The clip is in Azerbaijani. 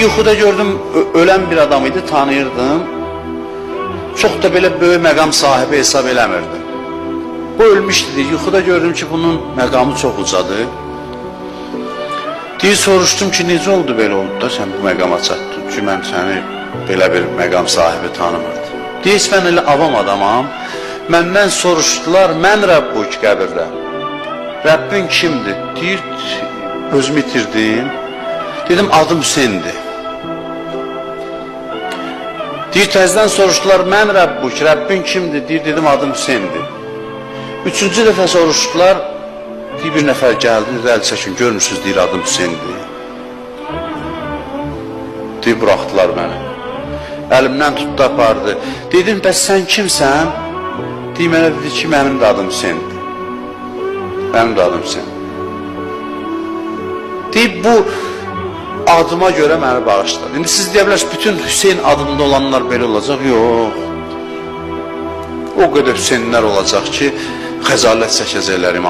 yuxuda gördüm, ölən bir adam idi, tanıyırdım. Çox da belə böyük məqam sahibi hesab eləmirdim. Bu ölmüşdü, yuxuda gördüm ki, bunun məqamı çox ucadır. Deyir, soruşdum ki, necə oldu belə oldu da sən bu məqama çatdın ki, mən səni belə bir məqam sahibi tanımırdım. Deyir, mən elə avam adamam, məndən soruşdular, mən Rəbbuk qəbirdə. Rəbbin kimdir? Deyir, özümü itirdim. Dedim, adım Hüseyndir. Deyir, təzdən soruşdular, mən Rəbbuk, Rəbbin kimdir? Deyir, dedim, adım Hüseyndir. Üçüncü dəfə soruşdular, deyir, bir nəfər gəldi, əl çəkin, görmürsünüz, deyir, adım Hüseyndir. Deyir, buraxdılar məni. Əlimdən tutdu, apardı. Dedim, bəs sən kimsən? Deyir, mənə dedi ki, mənim də adım Hüseyndir. Mənim də adım Hüseyndir. Deyir, bu adıma görə məni bağışladı. İndi siz deyə bilərsiniz, bütün Hüseyn adında olanlar belə olacaq. Yox. O qədər Hüseynlər olacaq ki, xəcalət çəkəcəklər imam.